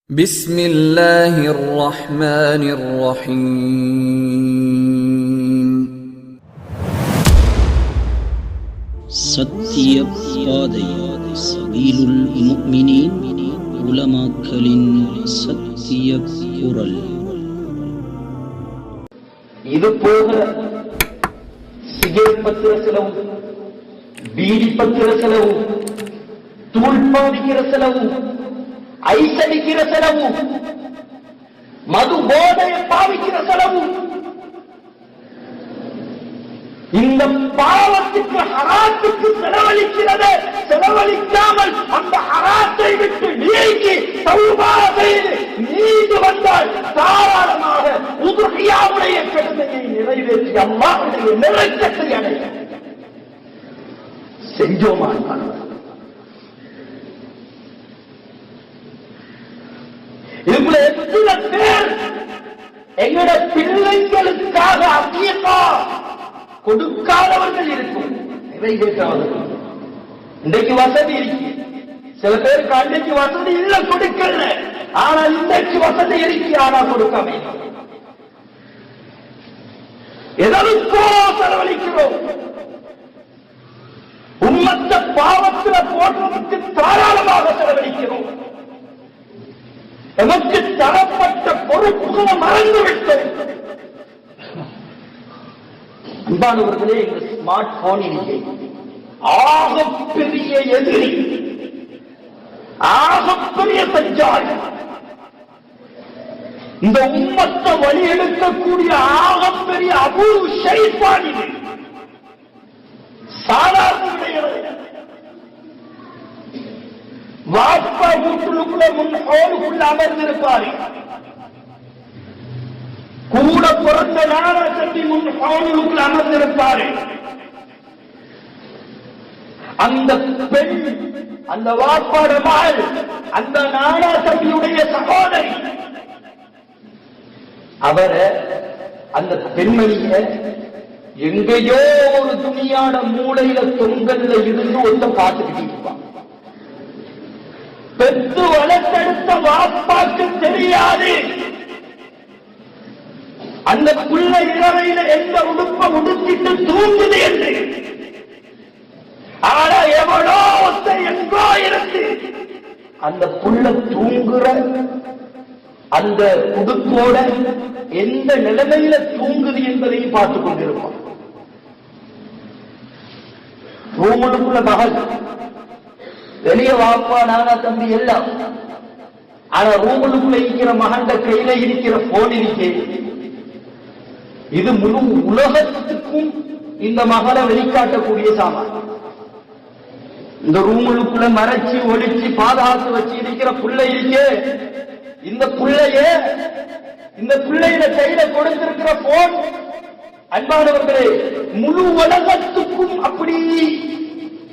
بسم الله الرحمن الرحيم சத்திய பாதை சபீலுல் முஃமினீன் உலமாக்களின் சத்திய குரல். இது போக சிகரெட் பத்திர செலவு, பீடி பத்திர செலவு, தூள் பாவிக்கிற செலவு, ஐஸ் அடிக்கிற செலவு, மது போதையை பாவிக்கிற செலவு, இந்த பாவத்துக்கு ஹராத்துக்கு செலவழிக்கிறது. செலவழிக்காமல் அந்த ஹராத்தை விட்டு நீக்கி தௌபா செய்து நீங்கி வந்தால் தாராளமாக உதுஹியாவுடைய கடமையை நிறைவேற்றி அல்லாஹ்வுடைய நெருக்கத்தை அடைய செஞ்சோமா? இதுக்குள்ள எத்தனை பேர் எங்கட பிள்ளைகளுக்காக அக்கீகா கொடுக்காதவர்கள் இருக்கும், நிறைவேற்றாதவர்கள். இன்றைக்கு வசதி இருக்கு, சில பேருக்கு அன்றைக்கு வசதி இல்ல கொடுக்கல, ஆனால் இன்றைக்கு வசதி இருக்கு, ஆனா கொடுக்காம எதற்கோ செலவழிக்கிறோம். உம்மத்த பாவத்தில் போடுறதுக்கு தாராளமாக செலவழிக்கிறோம். எமக்கு தரப்பட்ட பொறுப்புகளை மறந்துவிட்டது. அன்பானவர்களே, இந்த ஸ்மார்ட் போனிலேயே ஆகப்பெரிய எதிரி, ஆகப்பெரிய சஞ்சாரி, இந்த உம்மத்தை வழி எடுக்கக்கூடிய ஆகப்பெரிய அபூ ஷைத்தான். இது சாதாரண கிடையாது. வாப்பா வீட்டுக்குள்ள முன்னோருக்குள்ள அமர்ந்திருப்பாரு, கூட பிறந்த நானா தம்பி முன்னோருக்குள்ள அமர்ந்திருப்பாரு. அந்த பெண், அந்த வாப்பாட மகள், அந்த நானா தம்பியுடைய சகோதரி, அவரை, அந்த பெண்மணிய எங்கேயோ ஒரு துணியான மூளையில தொங்கல்ல இருந்து ஒருத்த பார்த்துக்கிட்டு இருப்பான். பெற்று வளர்த்தெடுத்த வாப்பாக்கு தெரியாது அந்த புள்ள இரவையில எந்த உடுப்ப உடுத்திட்டு தூங்குது என்று. ஆனா எவனோ ஒத்த எங்கோ இருக்கு அந்த புள்ள தூங்குற அந்த உடுப்போட எந்த நிலைமையில தூங்குது என்பதையும் பார்த்துக் கொண்டிருப்பான். ரூமுக்குள்ள மகள், வெளிய வாப்பா நானா தம்பி எல்லாம். ஆனா ரூமுக்குள்ள இருக்கிற மகண்ட கையில இருக்கிற போன் இருக்கே, இது முழு உலகத்துக்கும் இந்த மகளை வெளிக்காட்டக்கூடிய சாமான். இந்த ரூமுக்குள்ள மறைச்சு ஒழிச்சு பாதுகாத்து வச்சு இருக்கிற புள்ளை இருக்கே, இந்த பிள்ளையில கையில கொடுத்திருக்கிற போன், அன்பானவர்களே, முழு உலகத்துக்கும் அப்படி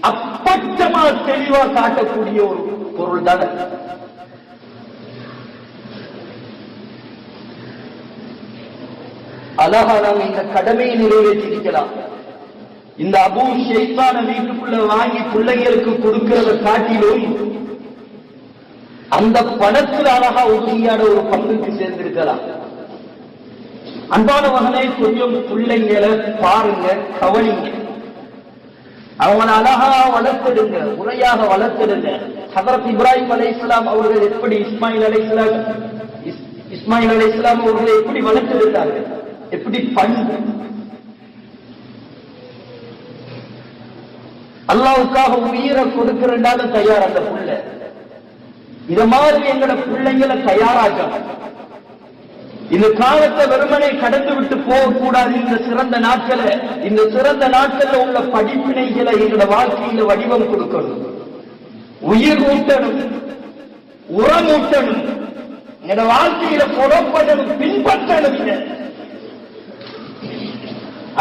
அப்பட்டமா தெளிவா காட்டக்கூடிய ஒரு பொருள் தானே. அழகா நாங்க இந்த கடமையை நிறைவேற்றிருக்கலாம். இந்த அபூ ஷைத்தான வீட்டுக்குள்ள வாங்கி பிள்ளைங்களுக்கு கொடுக்கிறத காட்டிலும் அந்த பணத்தில் அழகா உறுதியான ஒரு பங்குக்கு சேர்ந்திருக்கலாம். அன்பான மகனே, கொஞ்சம் பிள்ளைங்களை பாருங்க, கவனிங்க, அவங்களை அழகா வளர்த்திடுங்க, முறையாக வளர்த்திடுங்க. ஹதரத் இப்ராஹிம் அலைஹிஸ்ஸலாம் அவர்கள் எப்படி இஸ்மாயில் அலைஹிஸ்ஸலாம் அவர்களை எப்படி வளர்த்திருந்தார்கள், எப்படி பண்பு. அல்லாஹ்வுக்காக உயிரை கொடுக்கிறனாலும் தயார் அந்த புள்ள. இத மாதிரி எங்களோட பிள்ளைங்களை தயாராக்கணும். இந்த காலத்தை வெறுமனை கடந்து விட்டு போகக்கூடாது. இந்த சிறந்த நாட்கள்ல உள்ள படிப்பினைகளை எங்களோட வாழ்க்கையில வடிவம் கொடுக்கணும், உயிர் ஊட்டணும், உரம் ஊட்டணும், எங்களோட வாழ்க்கையில புறப்படணும், பின்பற்றணும்.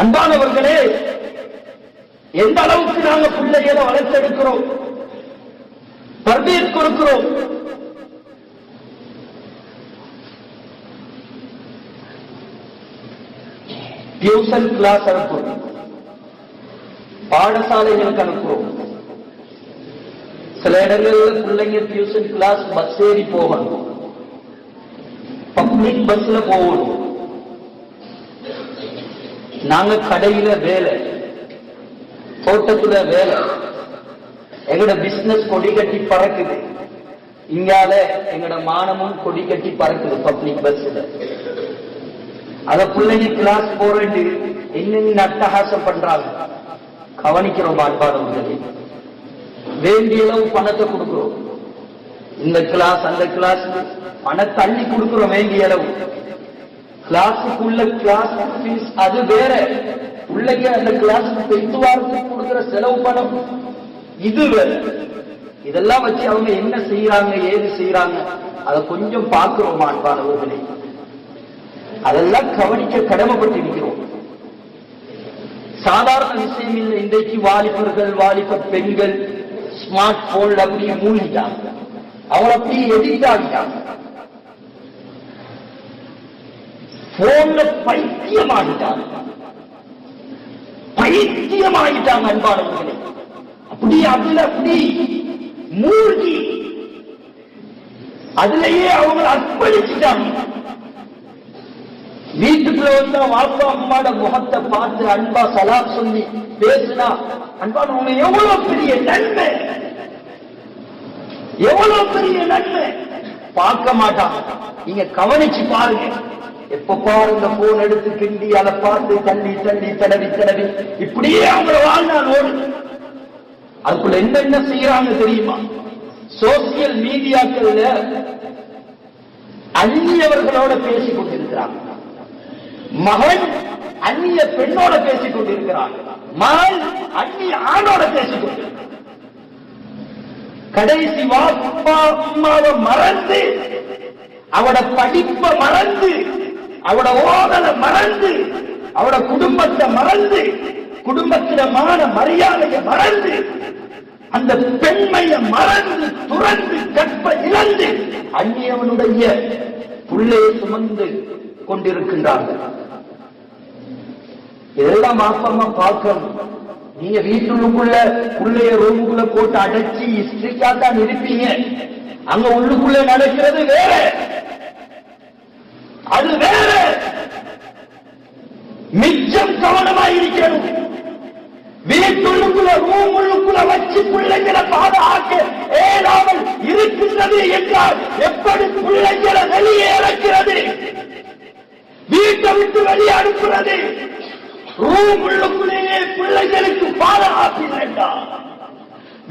அன்பானவர்களே, எந்த அளவுக்கு நாங்க பிள்ளைகளை வளர்த்தெடுக்கிறோம், தர்பீயத் கொடுக்கிறோம். டியூஷன் கிளாஸ் அனுப்புறோம், பாடசாலைகளுக்கு அனுப்புறோம். சில இடங்கள்ல பிள்ளைங்க டியூஷன் கிளாஸ் பஸ் ஏறி போகணும். பப்ளிக் பஸ்ல போகணும். நாங்க கடையில வேலை, தோட்டத்துல வேலை, எங்கட பிசினஸ் கொடி கட்டி பறக்குது. இங்கால எங்கட மானமும் கொடி கட்டி பறக்குது பப்ளிக் பஸ்ல. அத பிள்ளைங்க கிளாஸ் போறது என்னென்ன அட்டகாசம் பண்றாங்க கவனிக்கிறோம். அன்பானவர்களே, வேண்டிய அளவு பணத்தை கொடுக்கிறோம். இந்த கிளாஸ் அந்த கிளாஸ் பணத்தை அள்ளி கொடுக்கிறோம் வேண்டிய அளவு. கிளாஸுக்குள்ள கிளாஸ் ஃபீஸ் அது வேற, பிள்ளைங்க அந்த கிளாஸுக்கு பெய்து வாரத்துக்கு கொடுக்கிற செலவு பணம் இது வேற. இதெல்லாம் வச்சு அவங்க என்ன செய்யறாங்க ஏது செய்யறாங்க அதை கொஞ்சம் பார்க்கிறோம் அன்பானவர்களே. அதெல்லாம் கவனிக்க கடமைப்பட்டிருக்கிறோம். சாதாரண விஷயம் இல்லை. இன்றைக்கு வாலிபர்கள் வாலிப பெண்கள் ஸ்மார்ட் போன்ல அப்படியே மூழ்கிட்டாங்க, அவங்க அப்படியே எடிட் ஆகிட்டாங்க, போன்ல பைத்தியமாகிட்டாங்க. அன்பானவர்களே, அப்படி அதுல அப்படி மூழ்கி அதுலயே அவங்க அர்ப்பணிச்சுட்டாங்க. வீட்டுக்குள்ள வந்தா வாப்பா அம்மாட முகத்தை பார்த்து அன்பா சலாம் சொல்லி பேசினா அன்பான எவ்வளவு பெரிய நன்மை, எவ்வளவு பெரிய நன்மை பார்க்க மாட்டாங்க. நீங்க கவனிச்சு பாருங்க. எப்ப பாருங்க போன் எடுத்து கிண்டி அதை பார்த்து தள்ளி தள்ளி தடவி தடவி இப்படியே அவங்கள வாழ்நாளோடு. அதுக்குள்ள என்னென்ன செய்யறாங்க தெரியுமா? சோசியல் மீடியாக்கள்ல அந்நியவர்களோட பேசிக் கொண்டிருக்கிறாங்க. மகன் அந்நிய பெண்ணோட பேசிக் கொண்டிருக்கிறாங்க, மகள் அந்நிய ஆணோட பேசிக் கொண்டிருக்கிறார். கடைசி வாப்பா அம்மாவை மறந்து, அவட படிப்பை மறந்து, அவட ஓதலை மறந்து, அவட குடும்பத்தை மறந்து, குடும்பத்திடமான மரியாதையை மறந்து, அந்த பெண்மையை மறந்து துறந்து கற்ப இழந்து அந்நியவனுடைய புள்ளையை சுமந்து கொண்டிருக்கின்றார்கள். இதெல்லாம் மாப்பமா பார்க்கணும். நீங்க வீட்டுக்குள்ள புள்ளைய ரூமுக்குள்ள போட்டு அடைச்சி ஸ்ட்ரிக்டா தான் இருப்பீங்க. அங்க உள்ளுக்குள்ள நடக்கிறது வேற, அது வேற. மிச்சம் கவனமா இருக்கணும். வீட்டுக்குள்ள ரூம் உள்ளுக்குள்ள வச்சு பிள்ளைங்களை பாதுகாக்க ஏதாவது இருக்கின்றது என்றால் எப்படி பிள்ளைங்களை வெளியே இறக்கிறது, வீட்டை விட்டு வெளியே அனுப்புறது? ரூம் உள்ளுக்குள்ளேயே பிள்ளைகளுக்கு பாதுகாப்பு இல்லைண்டா,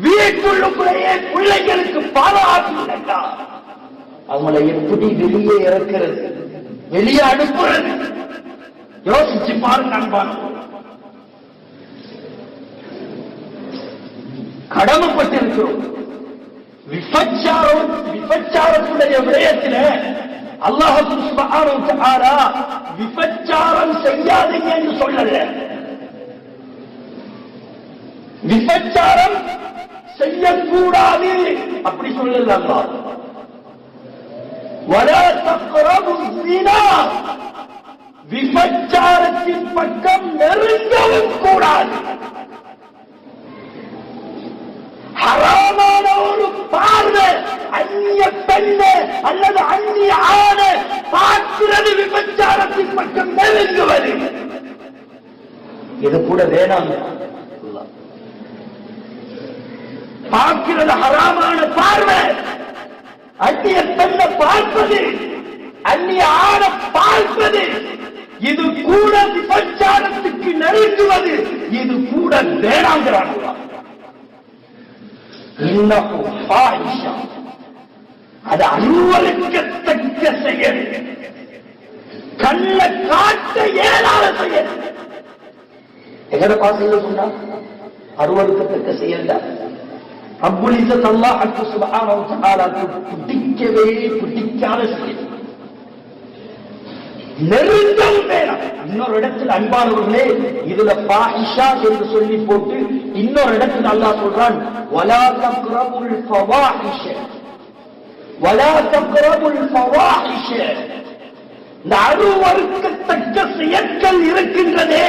வீட்டுக்குள்ளேயே பிள்ளைகளுக்கு பாதுகாப்பு இல்லைண்டா, அவங்களை எப்படி வெளியே இறக்கிறது, வெளியே அனுப்புறது? யோசிச்சு பாருங்க அன்பான. கடமைப்பட்டிருக்கிறோம். விபச்சாரத்துடைய விடயத்தில் அல்லாஹ் சுப்ஹானஹு வ தஆலா விபச்சாரம் செய்யாதீங்க என்று சொல்லல. விபச்சாரம் செய்யக்கூடாது அப்படி சொல்லல அல்லாஹ். வலா தக்ரபு ஸினா, விபச்சாரத்தின் பக்கம் நெருங்கவும் கூடாது. ஹராமான ஒரு பார்வை அந்நிய பெண்ணு அல்லது அந்நிய ஆணை பார்க்கிறது விபச்சாரத்தின் பக்கம் நெருங்குவது, இது கூட வேணாம். பார்க்கிறது ஹராமான பார்வை, அந்நிய பெண்ணை பார்ப்பது, அந்நிய ஆணை பார்ப்பது, இது கூட விபச்சாரத்துக்கு நெருங்குவது, இது கூட வேணாங்கிறாங்க. அது அலுவலுக்கத்தக்க செயல், கண்ண காட்ட இயலாத செயல். எங்கட பாசையில சொன்னா அலுவலுக்கத்தக்க செயல் தான். ரப்புல் இஸ்ஸத் அல்லாஹ் சுப்ஹானஹு வ தஆலா பிடிக்கவே பிடிக்காத செயல், நெருங்கவும் வேணாம். இன்னொரு இடத்தில் அன்பானவர்களே, இதுல ஃபாஹிஷா என்று சொல்லி போட்டு இன்னொரு இடத்தில் அல்லாஹ் சொல்றான், வலா தக்ரபுல் ஃபவாஹிஷ, வலா தக்ரபுல் ஃபவாஹிஷ, இந்த அருவருக்கத்தக்க செயற்கள் இருக்கின்றதே,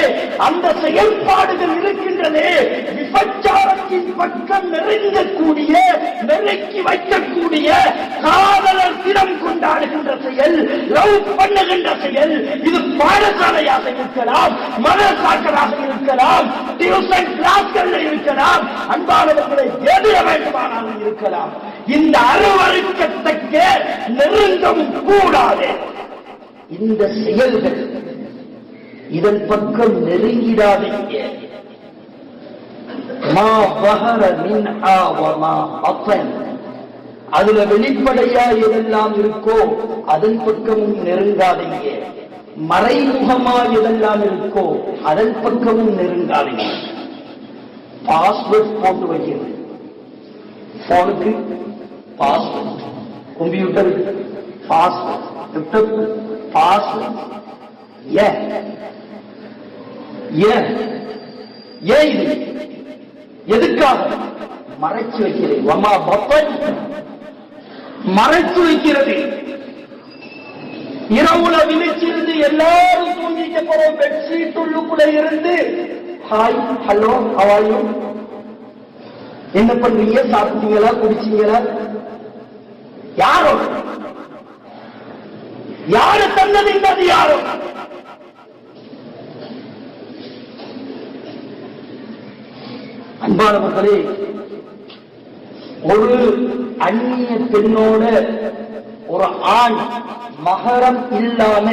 அந்த செயல்பாடுகள் இருக்கின்றதே, விபச்சாரத்தின் பக்கம் நெருங்கக்கூடிய, நெருக்கி வைக்கக்கூடிய, காதலர் தினம் கொண்டாடுகின்ற செயல், லவ் பண்ணுகின்ற செயல், இது பாடசாலையாக இருக்கலாம், மதரசாக்களாக இருக்கலாம், டியூஷன் கிளாஸ்கள் இருக்கலாம், அன்பானவர்களை எது வேண்டுமானாலும் இருக்கலாம். இந்த அருவருக்கத்தக்க நெருங்கவும் கூடாது. இந்த செயல்கள், இதன் பக்கம் நெருங்கிடாதீங்க. மா பஹர மின்ஹா வ மா பத்தன், அதுல வெளிப்படையா எதெல்லாம் இருக்கோ அதன் பக்கமும் நெருங்காதீங்க. மறைமுகமா எதெல்லாம் இருக்கோ அதன் பக்கமும் நெருங்காதீங்க. பாஸ்வேர்ட் போட்டு வைக்கிறது, போனுக்கு பாஸ்வேர்ட், கம்ப்யூட்டருக்கு பாஸ்வேர்ட், லேப்டாப் பாஸ்வேர்ட். ஏன் இது எதுக்காக? மறைச்சு வைக்கிறது. வமா பப்பன், மறைச்சு வைக்கிறது. இரவுல விழிச்சிருந்து எல்லாரும் தூங்கிக்க போறோம், பெட்ஷீட் உள்ளுக்குள்ள இருந்து ஹாய் ஹலோ ஹவாயு, என்ன பண்றீங்க, சாப்பிட்டீங்களா, குடிச்சீங்களா? யாரோ யாரு தந்தது இந்த அதிகாரம்? அன்பானவர்களே, ஒரு அந்நிய பெண்ணோட ஒரு ஆண் மகரம் இல்லாம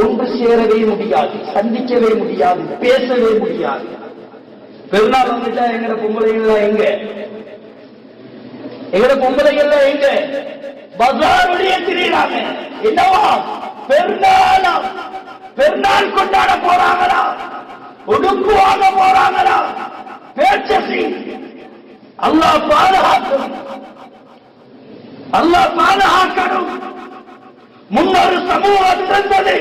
ஒன்று சேரவே முடியாது, சந்திக்கவே முடியாது, பேசவே முடியாது. பெருநாள் வந்துட்டா எங்கட பொம்பளைகள் எங்க? எங்கட பொம்பளைகள் எங்க? பஜார் வழியே திரியிறாங்க. என்னவா பெருநாளா? பெருநாள் கொண்டாட போறாங்களா? உடுப்பு வாங்க போறாங்களா? பேச்சசி. அல்லாஹ் பாதுகாக்கணும், அல்லாஹ் பாதுகாக்கணும். முன்னொரு சமூகம் இருந்தது,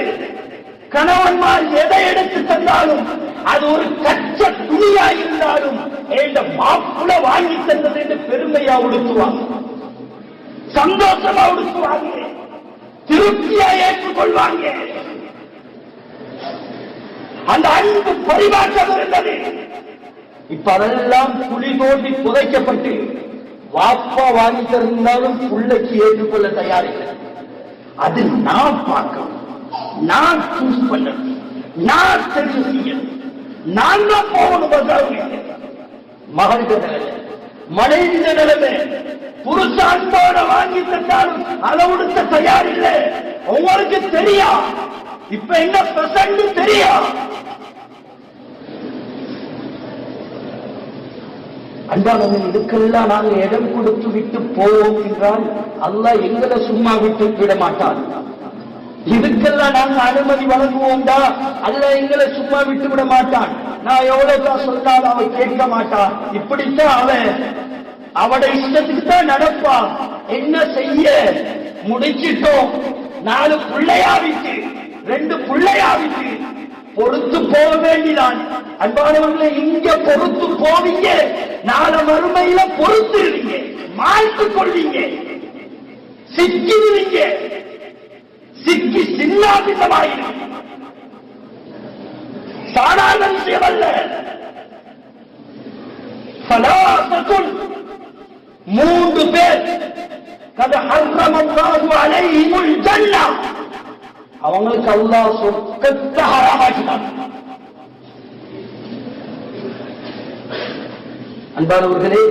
கணவன்மார் எதை எடுத்து தந்தாலும் அது ஒரு கச்ச துணியா இருந்தாலும் இந்த மாப்புல வாங்கி தந்தது என்று பெருமையா உடுத்துவாங்க, சந்தோஷமா உடுத்துவாங்க, திருப்தியா ஏற்றுக்கொள்வாங்க. அந்த அன்பு பரிமாற்றம் இருந்தது. இப்ப அதெல்லாம் குழி தோண்டி புதைக்கப்பட்டு வாப்பா வாங்கி தந்தாலும் புள்ளைக்கு ஏற்றுக்கொள்ள தயாரில்லை. அது நான் பார்க்கணும், நான் சூஸ் பண்ணணும், நான் தெரிவு செய்யணும், நான் தான் போகணும். மகன் நிலைமை, மனைவி நிலைமை, புருஷ அன்போட வாங்கி தந்தாலும் அதை உடுத்த தயார் இல்லை. உங்களுக்கு தெரியா இப்ப என்ன பிரசண்ட் தெரியா? அன்பானவன், இதுக்கெல்லாம் நாங்கள் இடம் கொடுத்து விட்டு போவோம் என்றால் அல்லாஹ் எங்களை சும்மா விட்டு விட மாட்டான். இதுக்கெல்லாம் நாங்கள் அனுமதி வழங்குவோம்டா, அல்லாஹ் எங்களை சும்மா விட்டு விட மாட்டான். நான் எவ்வளவுதான் சொன்னாலும் அவன் கேட்க மாட்டான். இப்படித்தான் அவன் அவட இஷ்டத்துக்கு தான் நடப்பான். என்ன செய்ய? முடிச்சிட்டோம், 4 பிள்ளையாவிட்டு 2 பிள்ளையாவிட்டு பொறுத்து போக வேண்டிதான். அன்பானவர்களை, இங்க பொறுத்து போவீங்க, நாளை மறுமையில பொறுத்துருவீங்க, மாய்த்துக் கொள்வீங்க, சிக்கிடுவீங்க, சிக்கி சின்னாபிசமாயிருவீங்க. சாதாரண விஷயம் அல்ல. 3 பேர் கத ஹர்ரமல்லாஹு அலைஹிமுல் ஜன்னah, அவங்களுக்கு அல்லாஹ் சொர்க்கத்தை ஹராமாக்கினான். அன்பானவர்களே,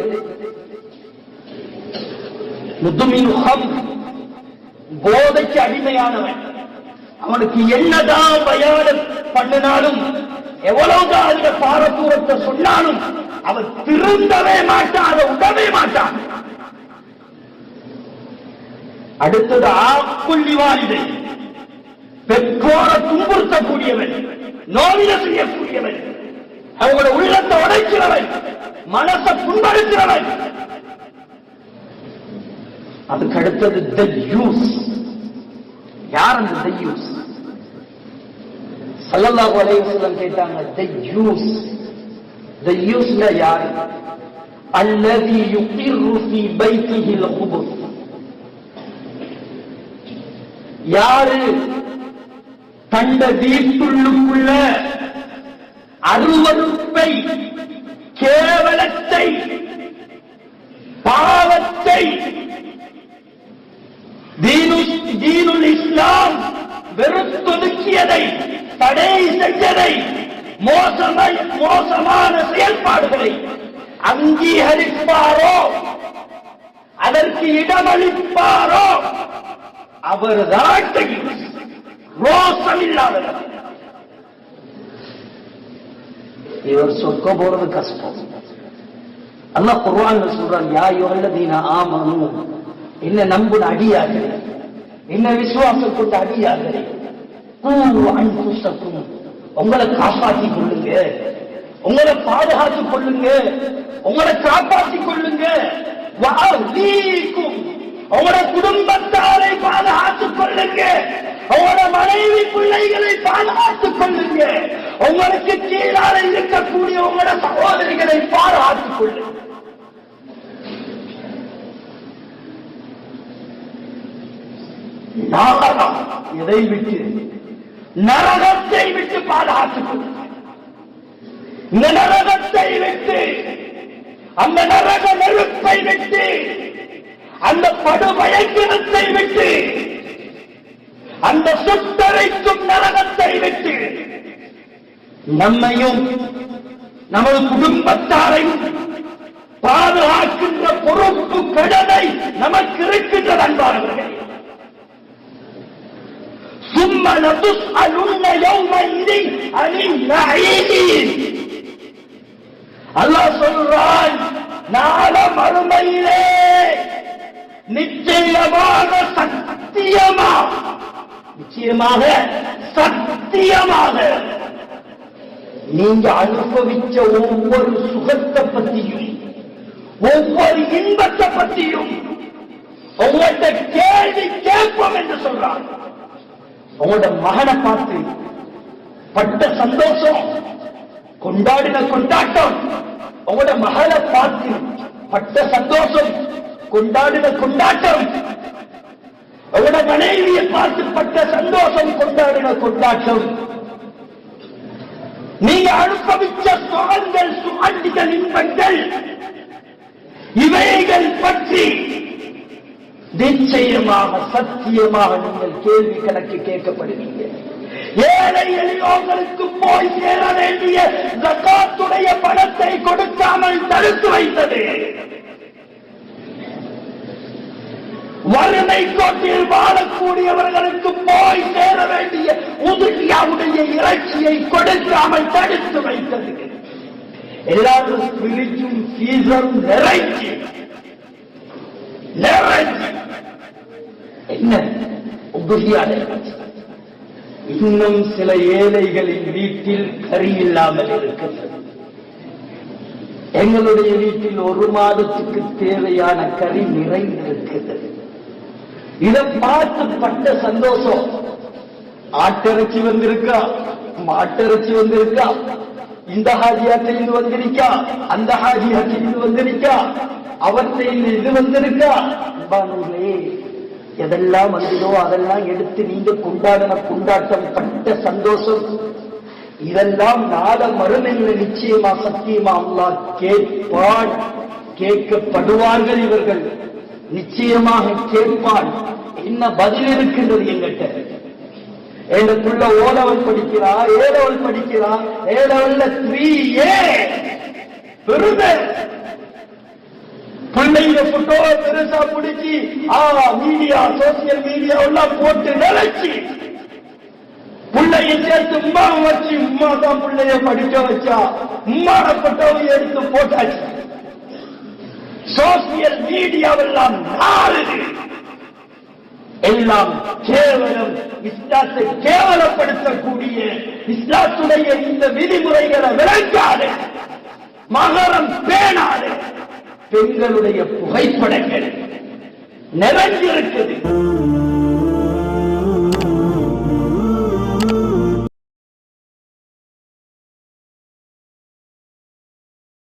முதுமின் ஹம்ர், போதைக்கு அடிமையானவன், அவனுக்கு என்னதான் பயானம் பண்ணினாலும், எவ்வளவுதான் அந்த பாரதூரத்தை சொன்னாலும் அவன் திருந்தவே மாட்டான், அதை உடவே மாட்டான். அடுத்தது ஆக்குள்ளிவாரிதை, பெற்றோரை துன்புறுத்தக்கூடியவன், நோவில செய்யக்கூடியவன், அவங்களோட உள்ளத்தை உடைக்கிறவன், மனசை புண்படுத்துகிறவன். அதுக்கு அடுத்தது தய்யூஸ். யார் அந்த தய்யூஸ்? ஸல்லல்லாஹு அலைஹி வஸல்லம் கேட்டாங்க, தய்யூஸ், தய்யூஸ்ல யார்? அல்லதி யுகிர்ரு ஃபீ பைத்திஹில் குபுர், யாரு தண்ட வீட்டுள்ளுக்குள்ள அருவருப்பை, கேவலத்தை, பாவத்தை, தீனுல் இஸ்லாம் வெறுத்தொதுக்கியதை, தடை செய்ததை, மோசமான செயல்பாடுகளை அங்கீகரிப்பாரோ, அதற்கு இடமளிப்பாரோ அவர்தான் ரோசம் இல்லாதவர். இவர் சொர்க்க போறது கஷ்டம். அல்லாஹ் குர்ஆன்ல சொல்றான், யா அய்யுஹல்லதீன ஆமனூ, என்ன நம்புன அடியார்களே, என்ன விசுவாசம் கொண்ட அடியார்களே, அன்ஃபுஸக்கும், உங்களை காப்பாற்றிக் கொள்ளுங்க, உங்களை பாதுகாத்துக் கொள்ளுங்க, உங்களை காப்பாற்றிக் கொள்ளுங்க, வஅஹ்லீக்கும், உங்களோட குடும்பத்தாரை பாதுகாத்துக் கொள்ளுங்க, உங்களோட மனைவி பிள்ளைகளை பாதுகாத்துக் கொள்ளுங்க, உங்களுக்கு கீழால இருக்கக்கூடிய உங்களோட சகோதரிகளை பாதுகாத்துக் கொள்ளுங்க. எதை விட்டு? நரகத்தை விட்டு பாதுகாத்துக் கொள்ளுங்க. இந்த நரகத்தை விட்டு, அந்த நரக நெருப்பை விட்டு, அந்த படுபயங்கரத்தை விட்டு, அந்த சுட்டரைக்கும் நரகத்தை விட்டு நம்மையும் நமது குடும்பத்தாரையும் பாதுகாக்கின்ற பொறுப்பு கடனை நமக்கு இருக்கின்ற அன்பானவர்களே. சும்ம லதுஸ்அலுன்ன யௌமஇதின் அனின் நஈம். அல்லாஹ் சொல்றான், நாள மறுமையிலே நிச்சயமாக சத்தியமாக நீங்க அனுபவிச்ச ஒவ்வொரு சுகத்தை பத்தியும், ஒவ்வொரு இன்பத்தை பத்தியும் உங்கள்கிட்ட கேள்வி கேட்போம் என்று சொல்றாங்க. உங்களோட மகனை பார்த்து பட்ட சந்தோஷம், கொண்டாடின கொண்டாட்டம், உங்களோட மகளை பார்த்து பட்ட சந்தோஷம், கொண்டாடின கொண்டாட்டம், உங்களோட மனைவியை பார்த்து பட்ட சந்தோஷம், கொண்டாடின கொண்டாட்டம், நீங்க அனுபவிச்ச சுகங்கள், சுகண்டிகள், இன்பங்கள், இவைகள் பற்றி நிச்சயமாக சத்தியமாக நீங்கள் கேள்வி கணக்கு கேட்கப்படுவீங்க. ஏழை எளியோர்களுக்கு போய் சேர வேண்டிய ஜகாத்துடைய பணத்தை கொடுக்காமல் தடுத்து வைத்தது, வறுமை கோட்டில் வாழக்கூடியவர்களுக்கு போய் சேர வேண்டிய உதுகியாவுடைய இறைச்சியை கொடுக்காமல் தடுத்து வைத்தது, எல்லாரும் பிரிச்சும் சீசரும் நிறைச்சி என்ன உதுகியாட. இன்னும் சில ஏழைகளின் வீட்டில் கறி இல்லாமல் இருக்கிறது. எங்களுடைய வீட்டில் ஒரு மாதத்துக்கு தேவையான கறி நிறைந்திருக்கிறது. இதை பார்த்து பட்ட சந்தோஷம். ஆட்டிறைச்சி வந்திருக்கா, மாட்டிறைச்சி வந்திருக்கா, இந்த ஹாஜியாற்றில் வந்திருக்கா, அந்த ஹாஜியாற்றில் வந்திருக்கா, அவற்றையில் இது வந்திருக்கா. அன்பானவர்களே, எதெல்லாம் வந்ததோ அதெல்லாம் எடுத்து நீங்க கொண்டாடின கொண்டாட்டம், பட்ட சந்தோஷம், இதெல்லாம் நாள மறுமையில் நிச்சயமா சத்தியமா அல்லாஹ் கேட்பான், கேட்கப்படுவார்கள். இவர்கள் நிச்சயமாக கேட்பான். என்ன பதில் இருக்கின்றது எங்கிட்ட? எனக்குள்ள ஓலவல் படிக்கிறா, ஏலவல் படிக்கிறா, ஏலவல்ல 3A பெருமை. பிள்ளைங்க போட்டோ பெருசா பிடிச்சி மீடியா, சோசியல் மீடியா எல்லாம் போட்டு நினைச்சு பிள்ளைய சேர்த்து உமா வச்சு, உமா தான் பிள்ளைய படிக்க வச்சா, உமான போட்டோவை எடுத்து போட்டாச்சு. சோசியல் மீடியாவெல்லாம் நாளுது. எல்லாம் கேவலம், இஸ்லாத்தை கேவலப்படுத்தக்கூடிய, இஸ்லாத்துடைய இந்த விதிமுறைகளை விளங்காது, மகரம் பேணாது பெண்களுடைய புகைப்படங்கள் நிறைஞ்சிருக்குது.